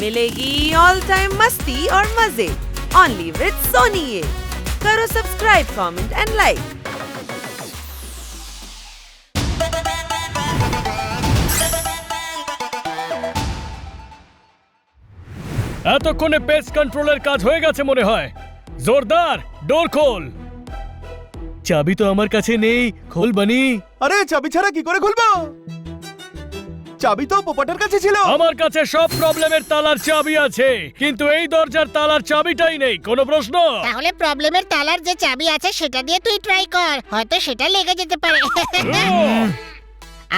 मिलेगी all time मस्ती और मजे ओनली विद सोनी। ये करो सब्सक्राइब, कमेंट एंड लाइक। এতক্ষণে পেস্ট কন্ট্রোলের কাজ হয়ে গেছে মনে হয়। জোরদার ডোর খোল। চাবি তো আমার কাছে নেই, খোল বানি। আরে চাবি ছাড়া কি করে খুলবো? চাবি তো পোপটের কাছে ছিল। আমার কাছে সব প্রবলেমের তালার চাবি আছে, কিন্তু এই দরজার তালার চাবিটাই নেই। কোনো প্রশ্ন? তাহলে প্রবলেমের তালার যে চাবি আছে সেটা দিয়ে তুই ট্রাই কর, হয়তো সেটা লেগে যেতে পারে।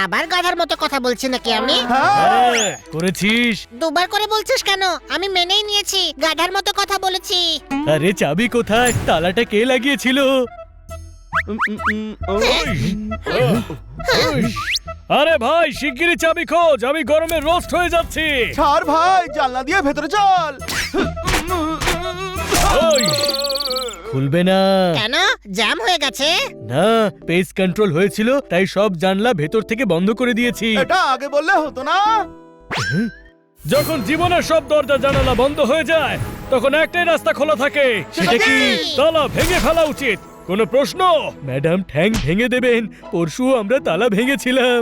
আবার গাধার মতো কথা বলছি নাকি আমি? হ্যাঁ, করেছিস। দুবার করে বলছিস কেন? আমি মেনেই নিয়েছি গাধার মতো কথা বলেছি। আরে চাবি কোথায়? তালাটা কে লাগিয়েছিল? আরে ভাই শিগগিরই চাবি খোঁজ, আমি গরমে রোস্ট হয়ে যাচ্ছি। ছাড় ভাই, জানলা দিয়ে ভেতরে চল। ওই, খুলবে না। কেন? জ্যাম হয়ে গেছে? না, পেস্ট কন্ট্রোল হয়েছিল, তাই সব জানলা ভেতর থেকে বন্ধ করে দিয়েছি। এটা আগে বললে হতো না? যখন জীবনের সব দরজা জানালা বন্ধ হয়ে যায়, তখন একটাই রাস্তা খোলা থাকে। সেটা কি? তালা ভেঙে ফেলা উচিত। কোনো প্রশ্ন? ম্যাডাম ঠ্যাং ভেঙে দেবেন। পরশু আমরা তালা ভেঙেছিলাম।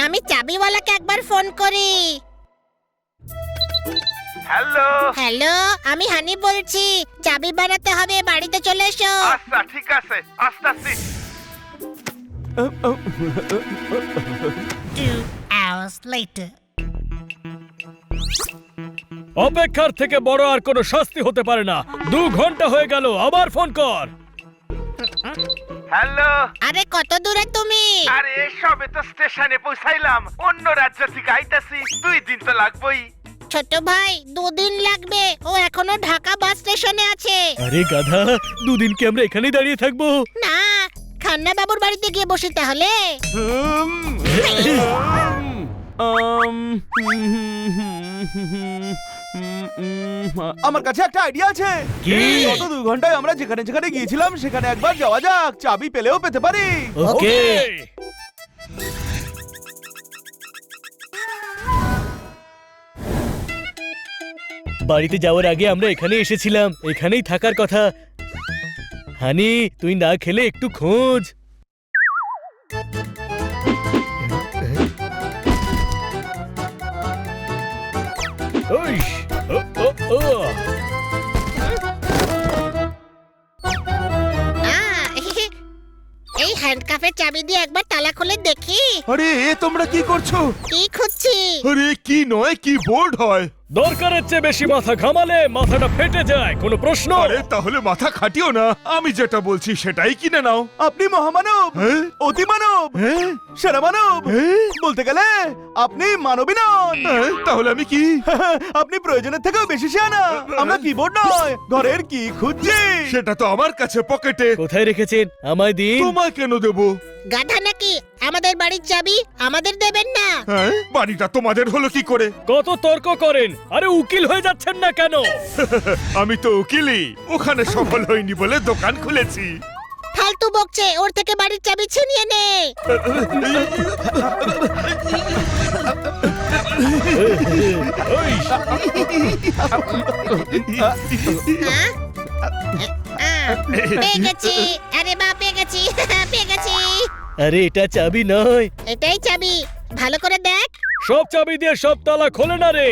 আমি চাবিওয়ালাকে একবার ফোন করি। হ্যালো। হ্যালো, আমি হানি বলছি। চাবি বানাতে হবে, বাড়িতে চলে এসো। আচ্ছা ঠিক আছে, আসতেছি। 2 hours later. অপেক্ষার থেকে বড় আর কোনো শাস্তি হতে পারে না। 2 ঘন্টা হয়ে গেল, আবার ফোন কর। হ্যালো। আরে কত দূরে তুমি? আরে সবে তো স্টেশনে পৌঁছাইলাম, অন্য রাজ্য থেকে আইতাছি, 2 দিন তো লাগবেই। ছোট ভাই, 2 দিন লাগবে। ও এখনো ঢাকা বাস স্টেশনে আছে। আরে গাধা, 2 দিন কি আমরা এখানেই দাঁড়িয়ে থাকবো? না, খান্না বাবুর বাড়িতে গিয়ে বসি তাহলে। আমার কাছে একটা আইডিয়া আছে। কি? গত 2 ঘন্টায় আমরা যেখানে যেখানে গিয়েছিলাম সেখানে একবার যাওয়া যাক। চাবি পেলেও পেতে পারি। ওকে। বাড়িতে যাওয়ার আগে আমরা এখানে এসেছিলাম, এখানেই থাকার কথা। হানি, তুই না খেলে একটু খোঁজ। ওই, ও, ও, ও। এই হ্যান্ডকাফের চাবি দিয়ে একবার তালা খুলে দেখি। আরে তোমরা কি করছো? কি খুঁজছি? আরে কি নয়, কি বোর্ড হয়। দরকারের চেয়ে বেশি মাথা ঘামালে মাথাটা ফেটে যায়। কোনো প্রশ্ন? আরে তাহলে মাথা খাটিও না, আমি যেটা বলছি সেটাই কিনে নাও। আপনি মহামানব, হ্যাঁ? অতি মানব, হ্যাঁ? সেরা মানব। হ্যাঁ? বলতে গেলে আপনি মানবী নন। হ্যাঁ? তাহলে আমি কি? আপনি প্রয়োজনের থেকেও বেশি শিয়ানা। আমরা কিবোর্ড নয়, ঘরের কি খুঁজছি। সেটা তো আমার কাছে পকেটে। কোথায় রেখেছেন? আমায় দিন। তোমায় কেন দেবো? গাধা নাকি? আমাদের বাড়ির চাবি আমাদের দেবেন না? হ্যাঁ? বাড়িটা তোমাদের হলো কি করে? কত তর্ক করেন? আরে উকিল হয়ে যাচ্ছেন না কেন? আমি তো উকিলই, ওখানে সফল হইনি বলে দোকান খুলেছি। ফালতু বকছে, ওর থেকে বাড়ির চাবি ছিনিয়ে নে। ওই, হ্যাঁ? পেয়ে গেছি। আরে বা পেয়ে গেছি। পেয়ে গেছি। আরে এটা চাবি নয়। এটাই চাবি, ভালো করে দেখ। সব চাবি দিয়ে সব তালা খোলে না রে।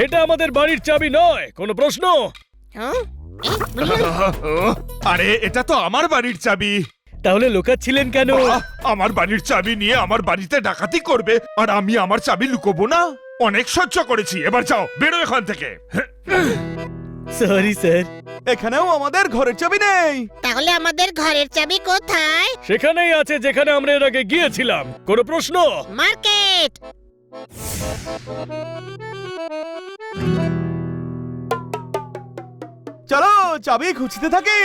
এটা আমাদের বাড়ির চাবি নয়। কোনো প্রশ্ন? হ্যাঁ? আরে এটা তো আমার বাড়ির চাবি। তাহলে লোকাচ্ছিলেন কেন? আমার বাড়ির চাবি নিয়ে আমার বাড়িতে ডাকাতি করবে আর আমি আমার চাবি লুকোবো না? অনেক সহ্য করেছি, এবার যাও, বেরো এখান থেকে। Sorry sir. এখানেও আমাদের ঘরের চাবি নেই। তাহলে আমাদের ঘরের চাবি কোথায়? সেখানেই আছে যেখানে আমরা এর আগে গিয়েছিলাম। কোনো প্রশ্ন? মার্কেট। চলো চাবি খুঁজতে থাকি।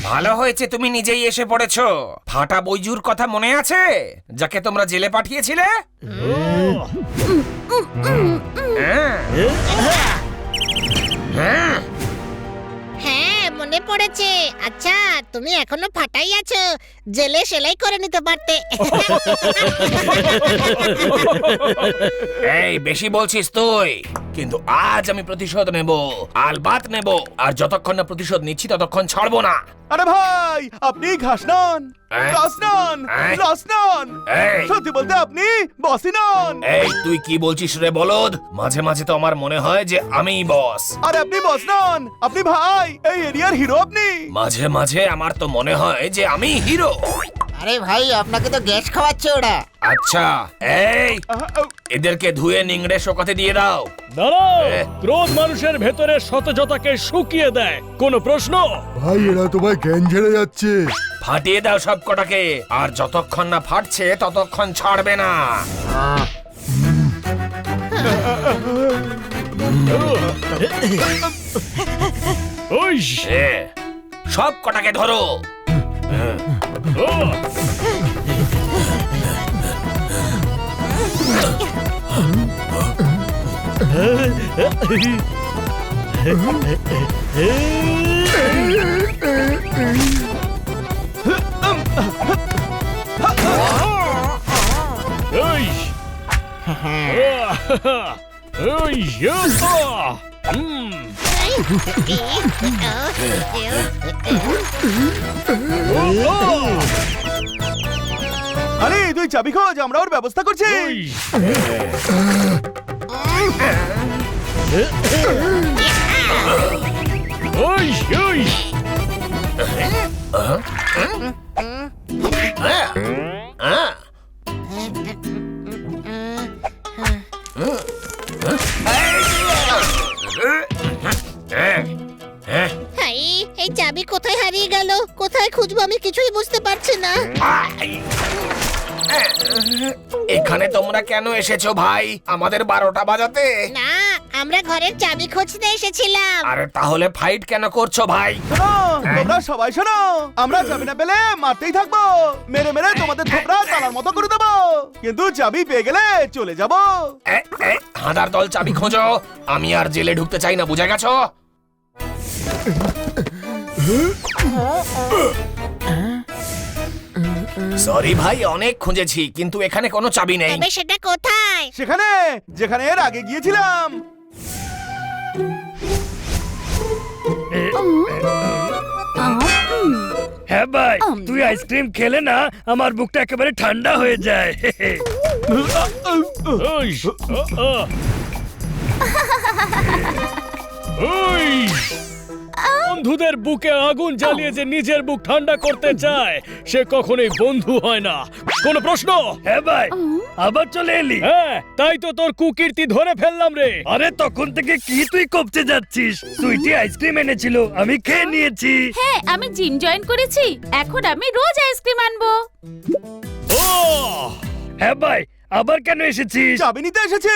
ভালো হয়েছে তুমি নিজেই এসে পড়েছো। ফাটা বৈজুর কথা মনে আছে, যাকে তোমরা জেলে পাঠিয়েছিলে? হ্যাঁ। হ্যাঁ। হ্যাঁ মনে পড়েছে। আচ্ছা তুমি এখনো ফাটাই আছো, জেলে সেলাই করে নিতে পারতে। এই বেশি বলছিস তুই, কিন্তু আজ আমি প্রতিশোধ নেব, আলবাত নেব। আর যতক্ষণ না প্রতিশোধ নিচ্ছি ততক্ষণ ছাড়বো না। আরে ভাই, আপনি ঘাস নন, ঘাস নন, লস নন। এই। সত্যি বলতে আপনি বসই নন। এই তুই কি বলছিস রে বলদ? মাঝে মাঝে তো আমার মনে হয় যে আমিই বস। আরে আপনি বস নন, আপনি ভাই, এই এরিয়ার হিরো আপনি। মাঝে মাঝে আমার তো মনে হয় যে আমি হিরো। আরে ভাই আপনাকে তো গ্যাস খাওয়াচ্ছে ওরা। আচ্ছা, এই এদেরকে ধুয়ে নিংড়ে শোকাতে দিয়ে দাও। দাঁড়াও, ক্রোধ মানুষের ভেতরে সতেজতাকে শুকিয়ে দেয়। কোনো প্রশ্ন? ভাই এরা তোমায় জ্ঞান ঝেড়ে যাচ্ছে। ফাটিয়ে দাও সব কটাকে, আর যতক্ষণ না ফাটছে ততক্ষণ ছাড়বে না। ওই এ, সব কটাকে ধরো। ও, ওই ওই আরে তুই চাবি খোঁজ, আমরা ওর ব্যবস্থা করছি। ওই ওই হাই, এই চাবি কোথায় হারিয়ে গেল? কোথায় খুঁজবো আমি কিছুই বুঝতে পারছি না। এখানে তোমরা কেন এসেছো ভাই, আমাদের 12টা বাজাতে? না, আমরা ঘরের চাবি খুঁজতে এসেছিলাম। আরে তাহলে ফাইট কেন করছো ভাই? শোনো, তোমরা সবাই শোনো, আমরা চাবি না পেলে মারতেই থাকবো, মেরে মেরে তোমাদের থোপড়া তালার মতো করে দেবো, কিন্তু চাবি পেয়ে গেলে চলে যাবো। হাঁদার দল চাবি খোঁজো, আমি আর জেলে ঢুকতে চাই না, বুঝে গেছো? সরি ভাই, অনেক খুঁজেছি কিন্তু এখানে কোনো চাবি নেই। তবে সেটা কোথায়? সেখানে যেখানে এর আগে গিয়েছিলাম। হ্যাঁ ভাই, তুই আইসক্রিম খেলে না আমার বুকটা একেবারে ঠান্ডা হয়ে যায়। ওই, ওই, বন্ধুদের বুকে আগুন জ্বালিয়ে যে নিজের বুক ঠান্ডা করতে চায় সে কখনোই বন্ধু হয় না। কোনো প্রশ্ন? হ্যাঁ ভাই, আবার চলে এলি? হ্যাঁ, তাই তো তোর কুকীর্তি ধরে ফেললাম রে। আরে তখন থেকে কি তুই কপতে যাচ্ছিস? সুইটি আইসক্রিম এনেছিল, আমি খেয়ে নিয়েছি। হ্যাঁ, আমি জিম জয়েন করেছি, এখন আমি রোজ আইসক্রিম আনবো। ও হ্যাঁ ভাই, আবার কেন এসেছিস? চাবি নিতে এসেছি।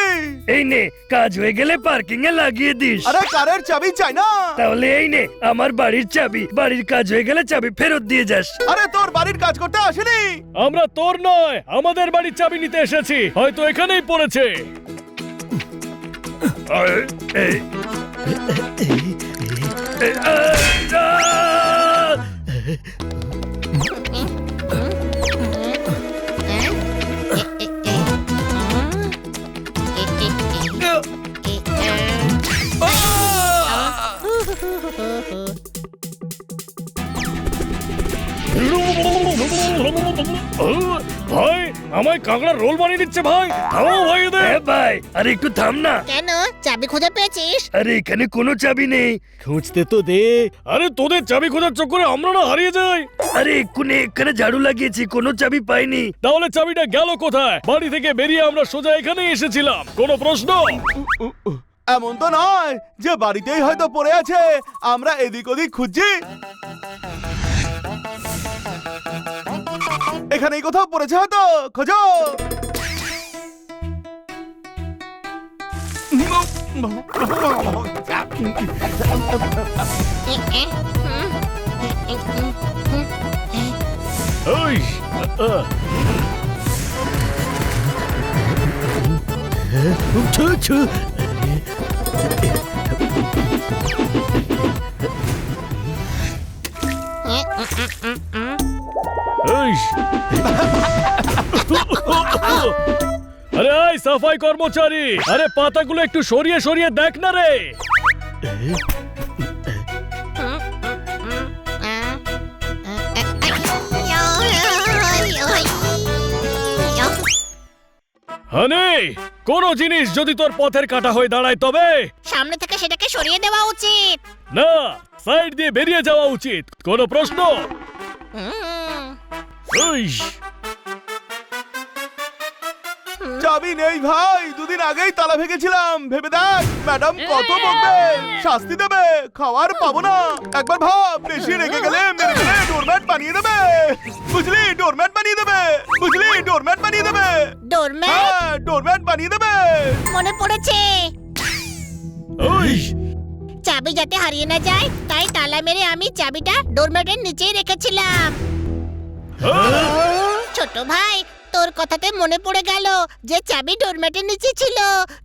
এই নে, কাজ হয়ে গেলে পার্কিং এ লাগিয়ে দিস। আরে কারের চাবি চাই না। তাহলে এই নে আমার বাড়ির চাবি, বাড়ির কাজ হয়ে গেলে চাবি ফেরত দিয়ে যাস। আরে তোর বাড়ির কাজ করতে আসেনি। আমরা তোর নয়, আমাদের বাড়ির চাবি নিতে এসেছি, হয়তো এখানেই পড়েছে। ভাই, আমায় কাঁকড়া রোল বানিয়ে দিচ্ছে ভাই। থামো ভাই এদের। ভাই, আরে একটু থাম না। কেন, চাবি খুঁজে পেয়েছিস? আরে এখানে কোনো চাবি নেই। খুঁজতে তো দে। আরে তোদের চাবি খোঁজার চক্করে আমরা না হারিয়ে যাই। আরে এক্ষুনি এখানে ঝাড়ু লাগিয়েছি, কোনো চাবি পাইনি। তাহলে চাবিটা গেল কোথায়? বাড়ি থেকে বেরিয়ে আমরা সোজা এখানে এসেছিলাম। কোনো প্রশ্ন? এমন তো নয় যে বাড়িতেই হয়তো পড়ে আছে, আমরা এদিক ওদিক খুঁজছি। এখানেই কোথাও পড়েছে হয়তো, খোঁজো। ওই ওই আরে এই সাফাই কর্মচারী, আরে পাতাগুলো একটু সরিয়ে সরিয়ে দেখ না রে। হানি, কোন জিনিস যদি তোর পথের কাটা হয়ে দাঁড়ায় তবে সামনে থেকে সেটাকে সরিয়ে দেওয়া উচিত। না, সাইড দিয়ে বেরিয়ে যাওয়া উচিত। কোনো প্রশ্ন? ওই চাবি নেই ভাই, দুদিন আগেই তালা ভেঙেছিলাম। ভেবে দেখ ম্যাডাম কত বকবে, শাস্তি দেবে, খাওয়ার পাবো না। একবার ভাব, বেশি রেগে গেলে মেরে মেরে ডোরম্যাট বানিয়ে দেবে, বুঝলি? ডোরম্যাট বানিয়ে দেবে, বুঝলি? ডোরম্যাট বানিয়ে দেবে। ডোরম্যাট? হ্যাঁ, ডোরম্যাট বানিয়ে দেবে। মনে পড়েছে, ওই চাবি যাতে হারিয়ে না যায় তাই তালা মেরে আমি চাবিটা ডোরম্যাটের নিচেই রেখেছিলাম। ছোট ভাই, তোর কথাতে মনে পড়ে গেল যে চাবি ডোরম্যাটের নিচে ছিল।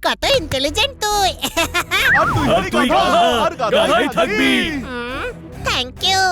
কত ইন্টেলিজেন্ট তুই। আর তুই আর হলি তুই গাধা, গাধা, আর গাধাই গাধাই থাকবি। থাকবি। Thank you.